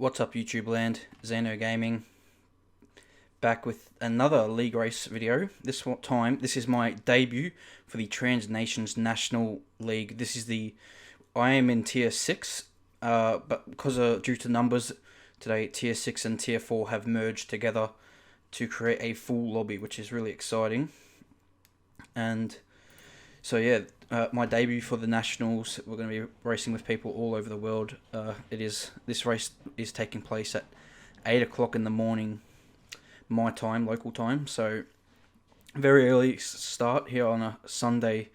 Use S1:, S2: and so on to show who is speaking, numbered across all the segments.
S1: What's up, YouTube land? Xano Gaming back with another league race video. This time, this is my debut for the Tran-Nation's National League. I am in Tier 6, but due to numbers, today Tier 6 and Tier 4 have merged together to create a full lobby, which is really exciting. And so yeah, my debut for the Nationals. We're going to be racing with people all over the world. This race is taking place at 8 o'clock in the morning, my time, local time. So very early start here on a Sunday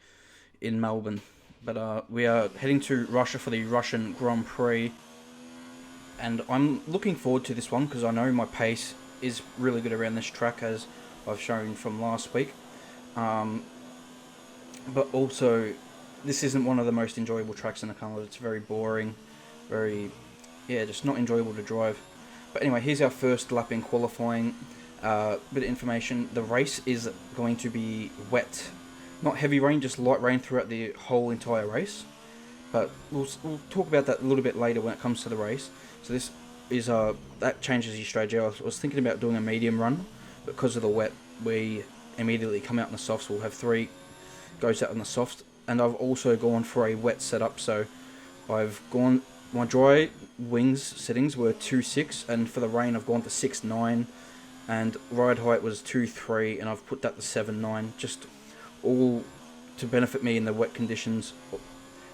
S1: in Melbourne. But we are heading to Russia for the Russian Grand Prix, and I'm looking forward to this one because I know my pace is really good around this track, as I've shown from last week. But also, this isn't one of the most enjoyable tracks in the calendar. It's very boring, just not enjoyable to drive. But anyway, here's our first lap in qualifying. Bit of information: the race is going to be wet, not heavy rain, just light rain throughout the whole entire race. But we'll talk about that a little bit later when it comes to the race. So this is that changes your strategy. I was thinking about doing a medium run, but because of the wet, we immediately come out in the softs. We'll have 3 goes out on the soft, and I've also gone for a wet setup. So my dry wings settings were 2.6, and for the rain I've gone to 6.9, and ride height was 2.3, and I've put that to 7.9, just all to benefit me in the wet conditions,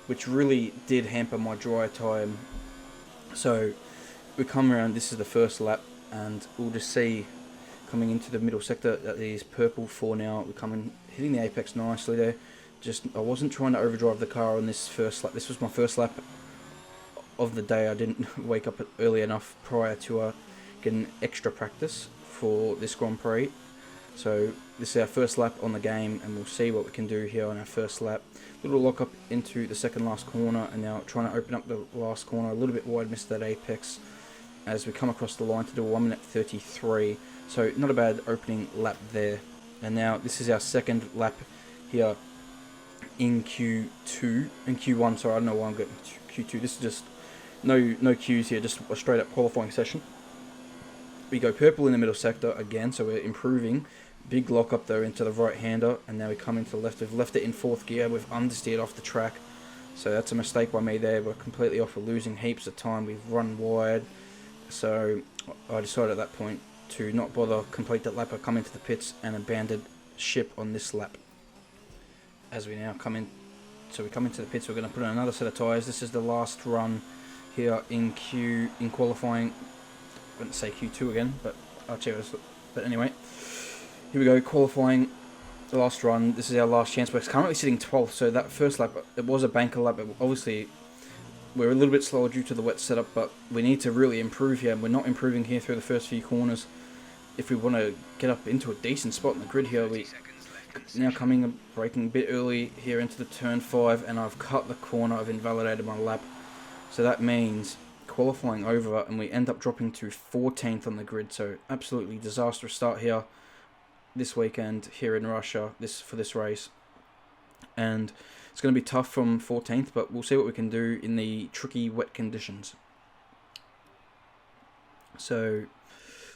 S1: which really did hamper my dry time. So we come around, this is the first lap, and we'll just see coming into the middle sector that is purple for now. We're hitting the apex nicely there. I wasn't trying to overdrive the car on this first lap. This was my first lap of the day. I didn't wake up early enough prior to getting extra practice for this Grand Prix. So this is our first lap on the game, and we'll see what we can do here on our first lap. Little lock up into the second last corner, and now trying to open up the last corner a little bit wide. Missed that apex as we come across the line to do a 1 minute 33. So not a bad opening lap there. And now this is our second lap here in Q2, in Q1, sorry, I don't know why I'm getting Q2. This is just no Qs here, just a straight up qualifying session. We go purple in the middle sector again, so we're improving. Big lock up though into the right hander, and now we come into the left. We've left it in 4th gear, we've understeered off the track. So that's a mistake by me there. We're completely off, we're losing heaps of time, we've run wide. So I decided at that point to not bother complete that lap. I come into the pits and abandoned ship on this lap. As we now come in, so we come into the pits, we're going to put in another set of tyres. This is the last run here in qualifying. I wouldn't say Q2 again, but I'll check this. But anyway, here we go, qualifying, the last run. This is our last chance. We're currently sitting 12th, so that first lap, it was a banker lap. Obviously, we're a little bit slower due to the wet setup, but we need to really improve here. We're not improving here through the first few corners. If we want to get up into a decent spot in the grid here, we now braking a bit early here into the turn 5, and I've cut the corner. I've invalidated my lap. So that means qualifying over, and we end up dropping to 14th on the grid. So absolutely disastrous start here this weekend here in Russia for this race. And it's going to be tough from 14th, but we'll see what we can do in the tricky wet conditions. So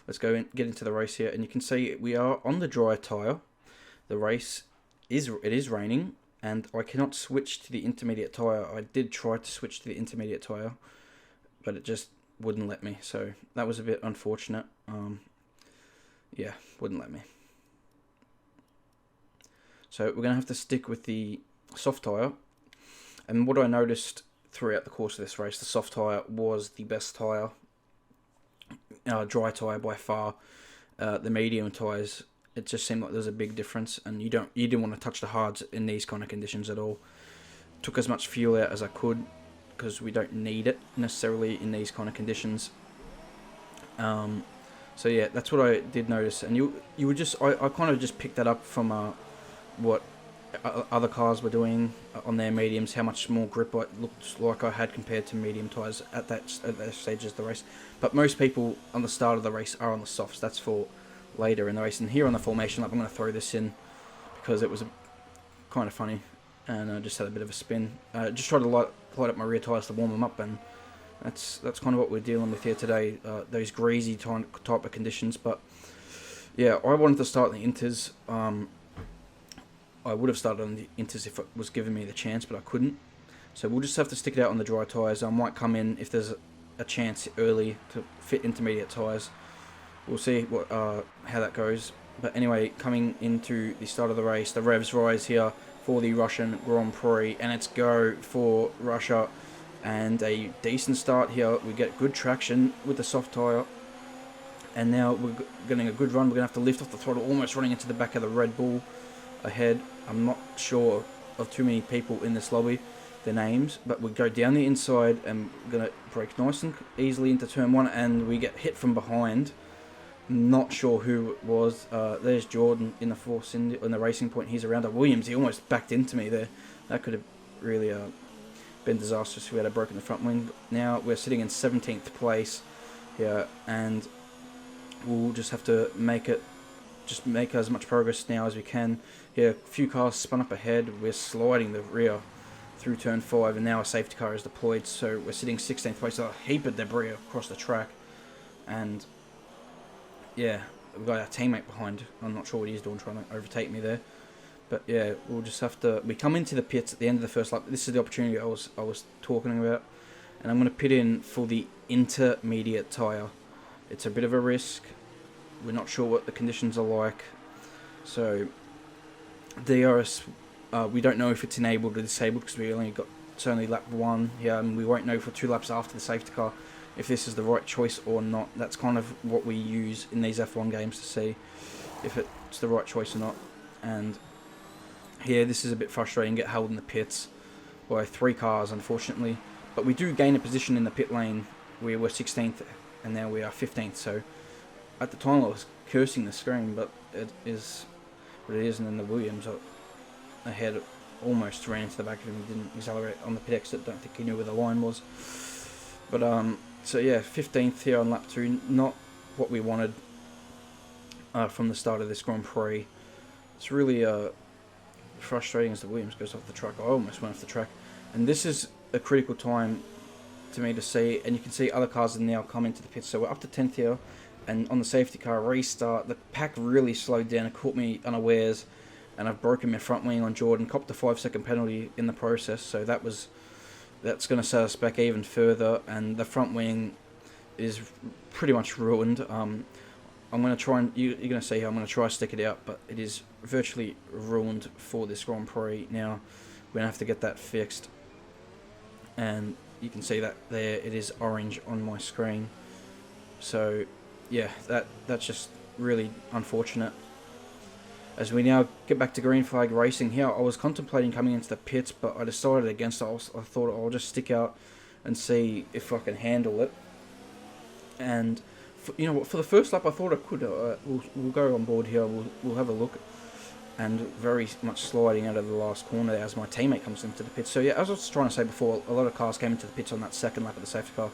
S1: let's go and get into the race here, and you can see we are on the dry tyre. The race is raining, and I cannot switch to the intermediate tyre. I did try to switch to the intermediate tyre, but it just wouldn't let me. So that was a bit unfortunate. Yeah, wouldn't let me. So we're going to have to stick with the soft tyre. And what I noticed throughout the course of this race, the soft tyre was the best tyre. Dry tyre by far. The medium tyres, it just seemed like there was a big difference, and you didn't want to touch the hards in these kind of conditions at all. Took as much fuel out as I could because we don't need it necessarily in these kind of conditions. So yeah, that's what I did notice, and you would I kind of just picked that up from what other cars were doing on their mediums, how much more grip it looked like I had compared to medium tyres at that stage of the race. But most people on the start of the race are on the softs. That's for later in the race. And here on the formation lap, I'm going to throw this in because it was kind of funny, and I just had a bit of a spin. Just tried to light up my rear tyres to warm them up, and That's kind of what we're dealing with here today. Those greasy type of conditions. But yeah, I wanted to start the Inters. I would have started on the Inters if it was given me the chance, but I couldn't. So we'll just have to stick it out on the dry tyres. I might come in if there's a chance early to fit intermediate tyres. We'll see what how that goes. But anyway, coming into the start of the race, the revs rise here for the Russian Grand Prix, and it's go for Russia. And a decent start here. We get good traction with the soft tyre. And now we're getting a good run. We're going to have to lift off the throttle, almost running into the back of the Red Bull ahead. I'm not sure of too many people in this lobby, their names, but we go down the inside and we're going to brake nice and easily into turn 1, and we get hit from behind. Not sure who it was. There's Jordan in the force in the racing point. He's around. Williams, he almost backed into me there. That could have really been disastrous if we had broken the front wing. Now we're sitting in 17th place here, and we'll just have to make as much progress now as we can. Here, a few cars spun up ahead. We're sliding the rear through turn 5, and now a safety car is deployed. So we're sitting 16th place. A heap of debris across the track, and yeah, we've got our teammate behind. I'm not sure what he's doing, trying to overtake me there. But yeah, we'll just have to. We come into the pits at the end of the first lap. This is the opportunity I was talking about, and I'm going to pit in for the intermediate tyre. It's a bit of a risk. We're not sure what the conditions are like, so DRS. We don't know if it's enabled or disabled because we only got it's only lap 1 here, and we won't know for 2 laps after the safety car if this is the right choice or not. That's kind of what we use in these F1 games to see if it's the right choice or not. And here, this is a bit frustrating. Get held in the pits by 3 cars, unfortunately. But we do gain a position in the pit lane. We were 16th, and now we are 15th. So at the time, I was cursing the screen, but it is what it is. And then the Williams ahead almost ran into the back of him. He didn't accelerate on the pit exit. Don't think he knew where the line was. But so yeah, 15th here on lap 2. Not what we wanted from the start of this Grand Prix. It's really frustrating as the Williams goes off the track. I almost went off the track, and this is a critical time to me to see, and you can see other cars now come into the pits. So we're up to 10th here, and on the safety car restart, the pack really slowed down. It caught me unawares, and I've broken my front wing on Jordan, copped a 5-second penalty in the process, so that's going to set us back even further, and the front wing is pretty much ruined. I'm going to try and, you're going to see how I'm going to try to stick it out, but it is virtually ruined for this Grand Prix. Now, we're going to have to get that fixed, and you can see that there, it is orange on my screen. So, yeah, that's just really unfortunate. As we now get back to green flag racing here, I was contemplating coming into the pits, but I decided against it. I thought I'll just stick out and see if I can handle it. And for the first lap, I thought I could. We'll go on board here. We'll have a look, and very much sliding out of the last corner as my teammate comes into the pits. So yeah, as I was trying to say before, a lot of cars came into the pits on that second lap of the safety car.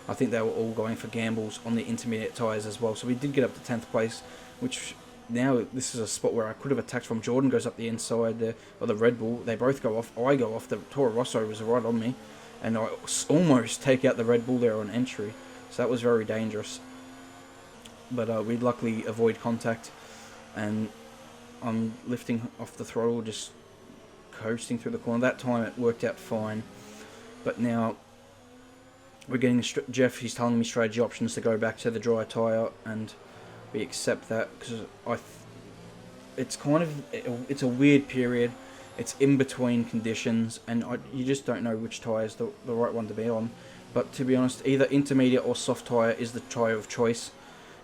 S1: I think they were all going for gambles on the intermediate tyres as well. So we did get up to 10th place, which now this is a spot where I could have attacked from. Jordan goes up the inside there, or the Red Bull. They both go off. I go off. The Toro Rosso was right on me, and I almost take out the Red Bull there on entry. So that was very dangerous. But we luckily avoid contact, and I'm lifting off the throttle, just coasting through the corner. That time it worked out fine, but now we're getting Jeff. He's telling me strategy options to go back to the dry tyre, and we accept that because it's a weird period. It's in between conditions, and you just don't know which tyre is the right one to be on. But to be honest, either intermediate or soft tyre is the tyre of choice.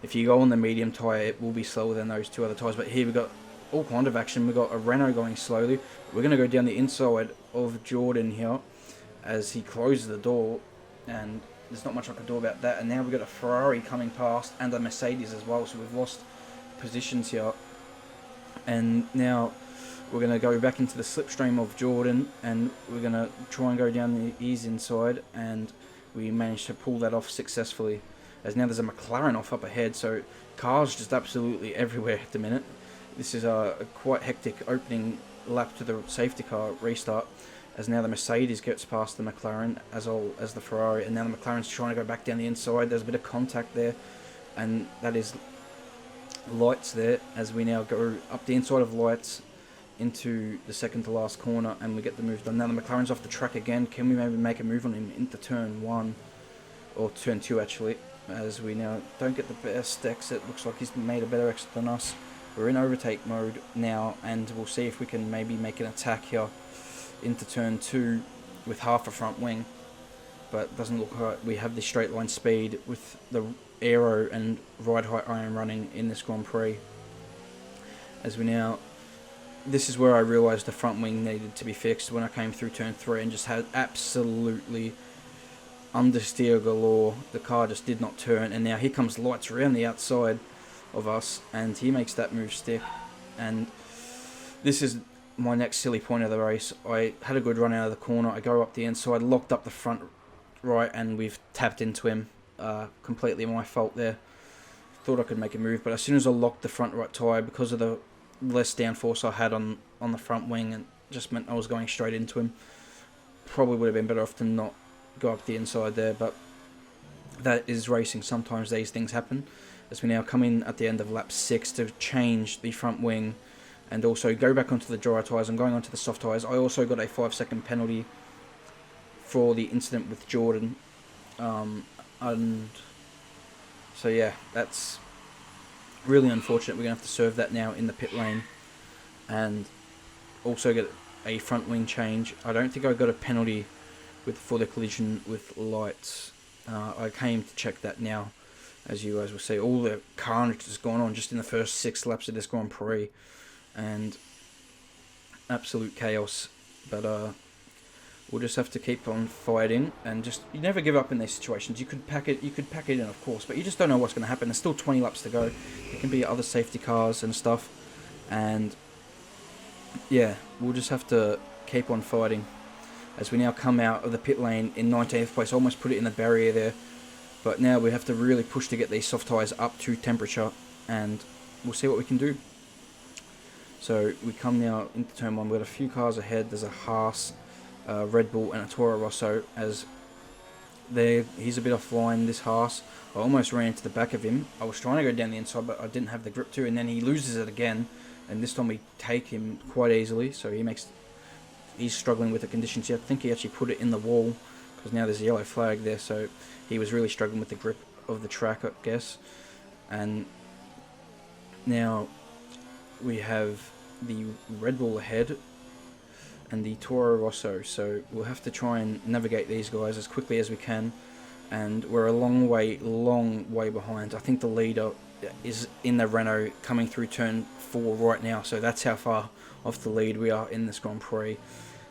S1: If you go on the medium tyre, it will be slower than those 2 other tyres. But here we've got all kind of action. We've got a Renault going slowly. We're going to go down the inside of Jordan here as he closes the door, and there's not much I can do about that. And now we've got a Ferrari coming past and a Mercedes as well, so we've lost positions here. And now we're going to go back into the slipstream of Jordan, and we're going to try and go down the ease inside, and we managed to pull that off successfully. As now there's a McLaren off up ahead, so cars just absolutely everywhere at the minute. This is a quite hectic opening lap to the safety car restart. as now the Mercedes gets past the McLaren as well as the Ferrari, and now the McLaren's trying to go back down the inside. There's a bit of contact there, and that is lights there as we now go up the inside of lights into the second to last corner, and we get the move done. Now the McLaren's off the track again. Can we maybe make a move on him into turn 1 or turn 2 actually, as we now don't get the best exit. Looks like he's made a better exit than us. We're in overtake mode now, and we'll see if we can maybe make an attack here into turn 2 with half a front wing, but it doesn't look like we have the straight line speed with the aero and ride height iron running in this Grand Prix. As we now, this is where I realised the front wing needed to be fixed when I came through turn 3 and just had absolutely understeer galore. The car just did not turn, and now here comes lights around the outside of us, and he makes that move stick. And this is my next silly point of the race. I had a good run out of the corner. I go up the inside, locked up the front right, and we've tapped into him. Completely my fault there. Thought I could make a move, but as soon as I locked the front right tyre, because of the less downforce I had on the front wing, and just meant I was going straight into him. Probably would have been better off to not go up the inside there, but that is racing. Sometimes these things happen. As we now come in at the end of lap 6 to change the front wing and also go back onto the dry tyres. I'm going onto the soft tyres. I also got a 5-second penalty for the incident with Jordan. And so yeah, that's really unfortunate. We're going to have to serve that now in the pit lane and also get a front wing change. I don't think I got a penalty for the collision with lights. I came to check that now. As you guys will see, all the carnage has gone on just in the first 6 laps of this Grand Prix, and absolute chaos. But we'll just have to keep on fighting, and just, you never give up in these situations. You could pack it in, of course, but you just don't know what's going to happen. There's still 20 laps to go. There can be other safety cars and stuff, and yeah, we'll just have to keep on fighting. As we now come out of the pit lane in 19th place, almost put it in the barrier there. But now we have to really push to get these soft tyres up to temperature, and we'll see what we can do. So we come now into turn 1. We've got a few cars ahead. There's a Haas, Red Bull, and a Toro Rosso. As he's a bit offline, this Haas. I almost ran into the back of him. I was trying to go down the inside, but I didn't have the grip to, and then he loses it again. And this time we take him quite easily, so he's struggling with the conditions here. I think he actually put it in the wall, because now there's a yellow flag there, so he was really struggling with the grip of the track, I guess. And now we have the Red Bull ahead and the Toro Rosso, so we'll have to try and navigate these guys as quickly as we can, and we're a long way behind. I think the leader is in the Renault coming through turn 4 right now, so that's how far off the lead we are in this Grand Prix.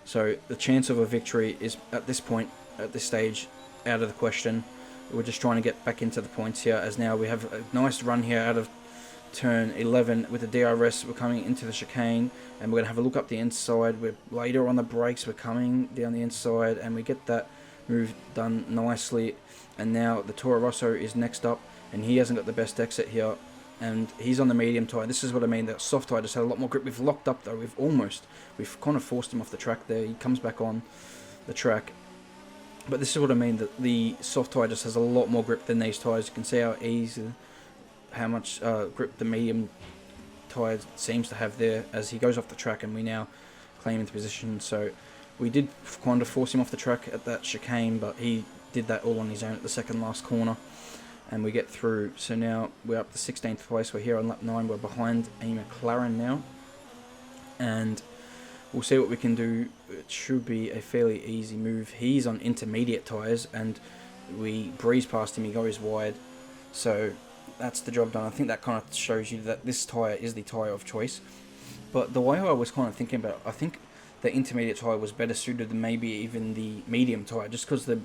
S1: So the chance of a victory is, at this point, at this stage, out of the question. We're just trying to get back into the points here, as now we have a nice run here out of turn 11 with the DRS. We're coming into the chicane, and we're going to have a look up the inside. We're later on the brakes, we're coming down the inside, and we get that move done nicely. And now the Toro Rosso is next up, and he hasn't got the best exit here, and he's on the medium tyre. This is what I mean, that soft tyre just had a lot more grip. We've locked up though, we've kind of forced him off the track there. He comes back on the track. But this is what I mean, that the soft tyre just has a lot more grip than these tyres. You can see how much grip the medium tyre seems to have there as he goes off the track, and we now claim into position. So we did kind of force him off the track at that chicane, but he did that all on his own at the second last corner, and we get through. So now we're up to 16th place. We're here on lap 9. We're behind a McLaren now, and we'll see what we can do. It should be a fairly easy move. He's on intermediate tyres, and we breeze past him. He goes wide. So that's the job done. I think that kind of shows you that this tyre is the tyre of choice. But the way I was kind of thinking about it, I think the intermediate tyre was better suited than maybe even the medium tyre, just because the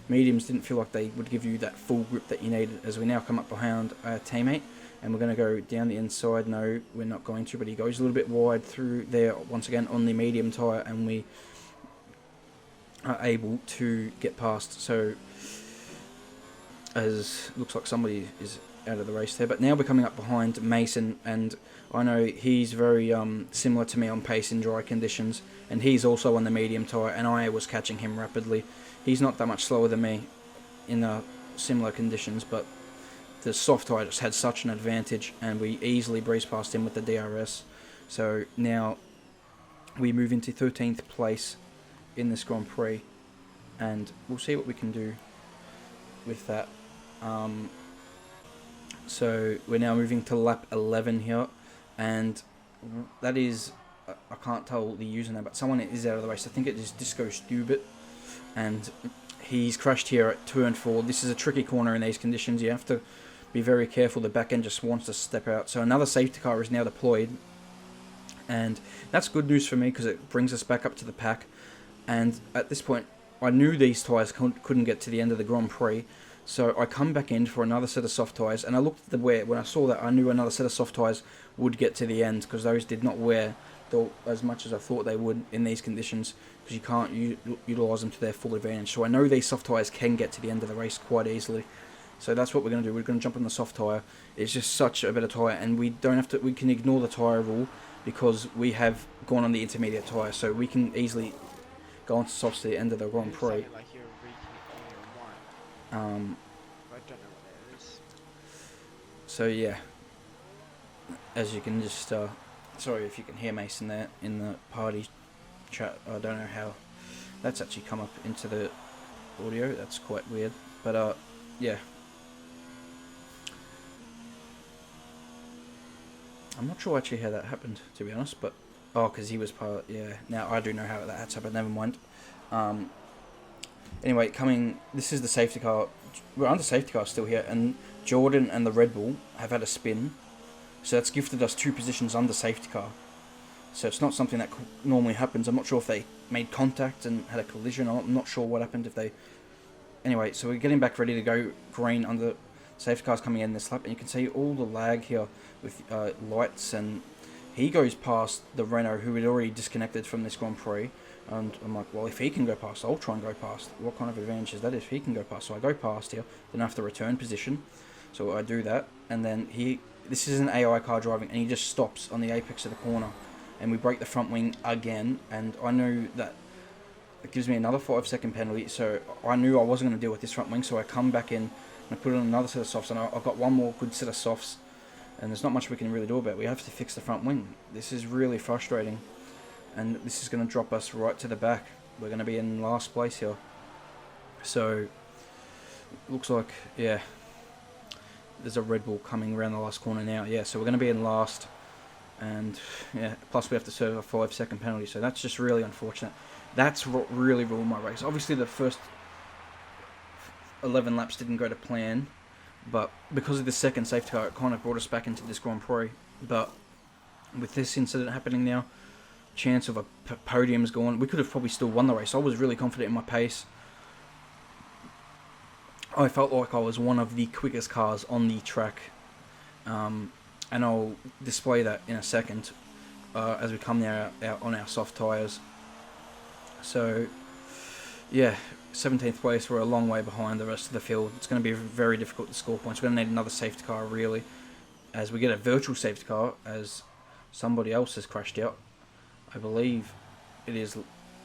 S1: mediums didn't feel like they would give you that full grip that you needed. As we now come up behind our teammate, and we're going to go down the inside. No, we're not going to, but he goes a little bit wide through there once again on the medium tyre, and we are able to get past. So as looks like somebody is out of the race there. But now we're coming up behind Mason, and I know he's very similar to me on pace in dry conditions, and he's also on the medium tyre, and I was catching him rapidly. He's not that much slower than me in similar conditions, but the soft tyre just had such an advantage, and we easily breezed past him with the DRS. So now we move into 13th place in this Grand Prix, and we'll see what we can do with that. So we're now moving to lap 11 here, and that is, I can't tell the username, but someone is out of the race. I think it is Disco Stubit, and he's crashed here at turn 4. This is a tricky corner in these conditions. You have to be very careful. The back end just wants to step out. So another safety car is now deployed, and that's good news for me because it brings us back up to the pack. And at this point, I knew these tyres couldn't get to the end of the Grand Prix, so I come back in for another set of soft tyres, and I looked at the wear. When I saw that, I knew another set of soft tyres would get to the end, because those did not wear as much as I thought they would in these conditions, because you can't utilise them to their full advantage. So I know these soft tyres can get to the end of the race quite easily. So that's what we're going to do. We're going to jump on the soft tyre. It's just such a better tyre, and we can ignore the tyre rule because we have gone on the intermediate tyre, so we can easily go on to softs to the end of the Grand Prix. So yeah, as you can just sorry if you can hear Mason there in the party chat. I don't know how that's actually come up into the audio. That's quite weird, but yeah, I'm not sure actually how that happened, to be honest, but because he was part. Yeah, now I do know how that's happened. Never mind. Anyway, this is the safety car. We're under safety car still here, and Jordan and the Red Bull have had a spin, so that's gifted us 2 positions under safety car. So it's not something that normally happens. I'm not sure if they made contact and had a collision. I'm not sure what happened if they. Anyway, so we're getting back ready to go green under safety cars coming in this lap, and you can see all the lag here with lights, and he goes past the Renault, who had already disconnected from this Grand Prix. And I'm like, well, if he can go past, I'll try and go past. What kind of advantage is that if he can go past? So I go past here, then I have to return position. So I do that, and then this is an AI car driving, and he just stops on the apex of the corner, and we break the front wing again, and I knew that it gives me another 5-second penalty, so I knew I wasn't going to deal with this front wing, so I come back in, and I put on another set of softs, and I've got one more good set of softs, and there's not much we can really do about it. We have to fix the front wing. This is really frustrating, and this is going to drop us right to the back. We're going to be in last place here. So, looks like, yeah, there's a Red Bull coming around the last corner now. Yeah, so we're going to be in last, and yeah, plus we have to serve a 5-second penalty, so that's just really unfortunate. That's what really ruined my race. Obviously, the first 11 laps didn't go to plan, but because of the second safety car, it kind of brought us back into this Grand Prix. But with this incident happening now, chance of a podium's gone. We could have probably still won the race. I was really confident in my pace. I felt like I was one of the quickest cars on the track, and I'll display that in a second as we come now out on our soft tyres. So yeah, 17th place. We're a long way behind the rest of the field. It's going to be very difficult to score points. We're going to need another safety car, really, as we get a virtual safety car as somebody else has crashed out. I believe it is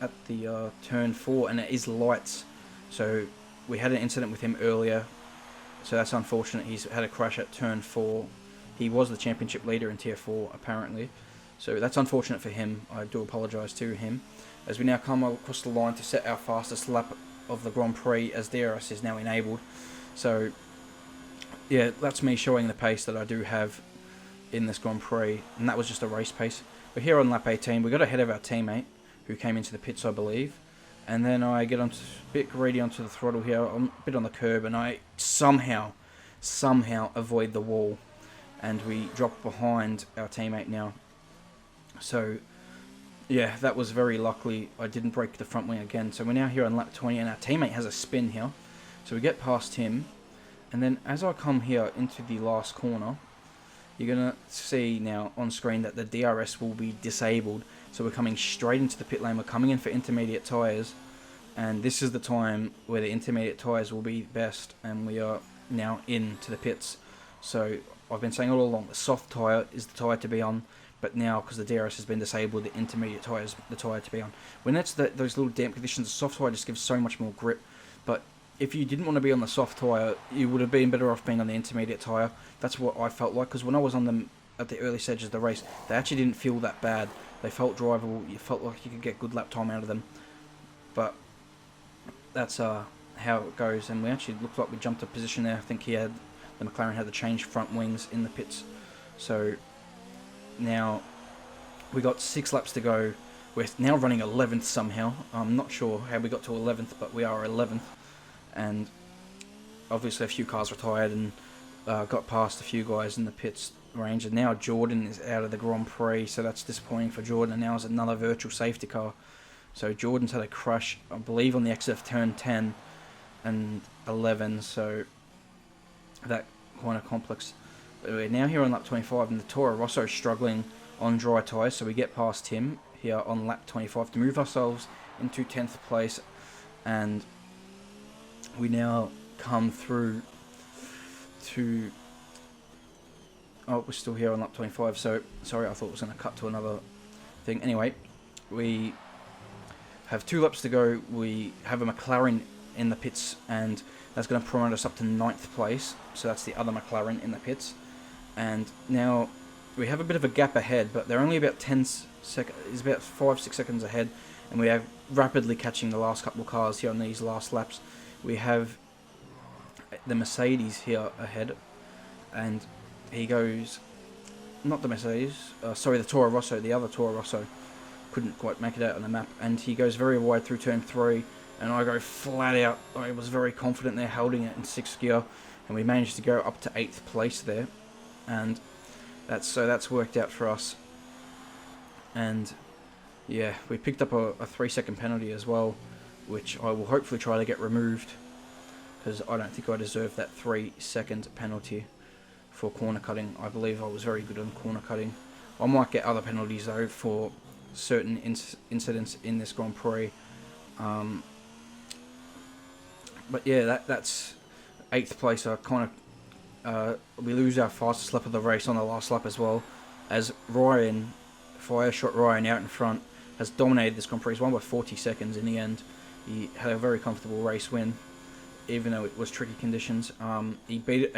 S1: at the turn 4, and it is lights. So we had an incident with him earlier, so that's unfortunate. He's had a crash at turn 4. He was the championship leader in Tier 4, apparently. So that's unfortunate for him. I do apologise to him. As we now come across the line to set our fastest lap of the Grand Prix, as DRS is now enabled. So, yeah, that's me showing the pace that I do have in this Grand Prix, and that was just a race pace. We're here on lap 18. We got ahead of our teammate, who came into the pits, I believe. And then I get a bit greedy onto the throttle here, a bit on the curb, and I somehow avoid the wall, and we drop behind our teammate now. So, yeah, that was very lucky. I didn't break the front wing again. So we're now here on lap 20, and our teammate has a spin here. So we get past him, and then as I come here into the last corner, you're going to see now on screen that the DRS will be disabled. So we're coming straight into the pit lane. We're coming in for intermediate tyres, and this is the time where the intermediate tyres will be best, and we are now into the pits. So I've been saying all along the soft tyre is the tyre to be on, but now because the DRS has been disabled, the intermediate tyre is the tyre to be on. When it's those little damp conditions, the soft tyre just gives so much more grip. But if you didn't want to be on the soft tyre, you would have been better off being on the intermediate tyre. That's what I felt like, because when I was on them at the early stages of the race, they actually didn't feel that bad. They felt drivable. You felt like you could get good lap time out of them. But that's how it goes. And we actually looked like we jumped a position there. I think the McLaren had to change front wings in the pits. So now we got 6 laps to go. We're now running 11th somehow. I'm not sure how we got to 11th, but we are 11th. And obviously a few cars retired and got past a few guys in the pits range. And now Jordan is out of the Grand Prix, so that's disappointing for Jordan. And now it's another virtual safety car. So Jordan's had a crash, I believe, on the exit of turn 10 and 11. So that kind of complex. But we're now here on lap 25, and the Toro Rosso is struggling on dry tyres. So we get past him here on lap 25 to move ourselves into 10th place. And we now come through to... Oh, we're still here on lap 25, so sorry, I thought it was going to cut to another thing. Anyway, we have 2 laps to go. We have a McLaren in the pits, and that's going to promote us up to 9th place. So that's the other McLaren in the pits. And now we have a bit of a gap ahead, but they're only about 10 seconds, is about 5-6 seconds ahead, and we are rapidly catching the last couple of cars here on these last laps. We have the Mercedes here ahead, and he goes, not the Mercedes, sorry, the Toro Rosso, the other Toro Rosso, couldn't quite make it out on the map, and he goes very wide through turn 3, and I go flat out. I was very confident there, holding it in 6th gear, and we managed to go up to 8th place there, and that's worked out for us. And yeah, we picked up a 3-second penalty as well, which I will hopefully try to get removed, because I don't think I deserve that 3-second penalty for corner cutting. I believe I was very good on corner cutting. I might get other penalties though for certain incidents in this Grand Prix. But yeah, that's 8th place. I kind of we lose our fastest lap of the race on the last lap as well, as Ryan, Fireshot Ryan out in front, has dominated this Grand Prix. He's won by 40 seconds in the end. He had a very comfortable race win, even though it was tricky conditions. He beat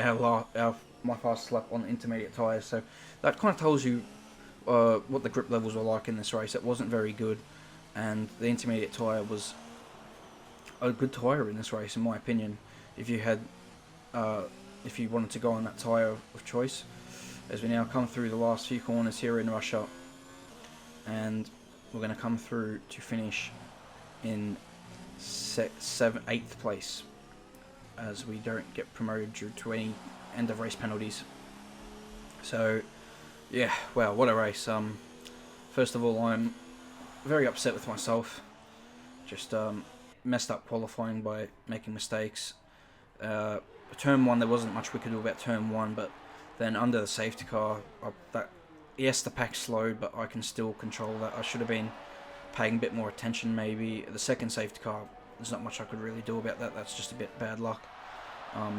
S1: my fastest lap on intermediate tyres, so that kind of tells you what the grip levels were like in this race. It wasn't very good, and the intermediate tyre was a good tyre in this race, in my opinion. If you wanted to go on that tyre of choice, as we now come through the last few corners here in Russia, and we're going to come through to finish in 8th place, as we don't get promoted due to any end of race penalties. So yeah, wow, what a race. First of all, I'm very upset with myself. Just messed up qualifying by making mistakes. Turn 1, there wasn't much we could do about turn 1, but then under the safety car, yes, the pack slowed, but I can still control that. I should have been paying a bit more attention maybe. The second safety car, there's not much I could really do about that. That's just a bit bad luck.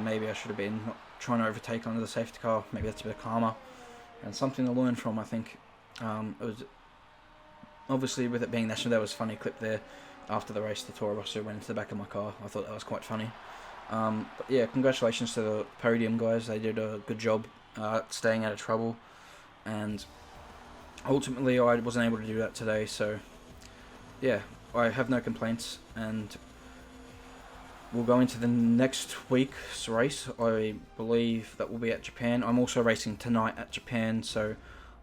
S1: Maybe I should have been not trying to overtake under the safety car. Maybe that's a bit calmer. And something to learn from, I think. It was obviously, with it being national, there was a funny clip there after the race. The Toro Rosso went into the back of my car. I thought that was quite funny. But yeah, congratulations to the podium guys. They did a good job staying out of trouble. And ultimately, I wasn't able to do that today. So yeah, I have no complaints. And we'll go into the next week's race. I believe that will be at Japan. I'm also racing tonight at Japan, so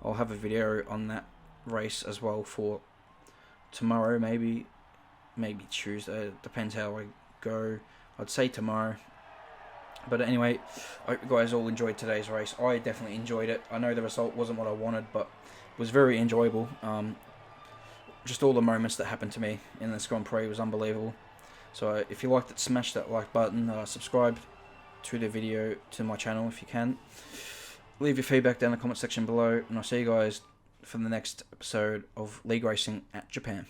S1: I'll have a video on that race as well for tomorrow, maybe Tuesday. It depends how I go. I'd say tomorrow. But anyway, I hope you guys all enjoyed today's race. I definitely enjoyed it. I know the result wasn't what I wanted, but it was very enjoyable. Just all the moments that happened to me in this Grand Prix was unbelievable. So if you liked it, smash that like button, subscribe to the video, to my channel if you can. Leave your feedback down in the comment section below, and I'll see you guys for the next episode of League Racing at Japan.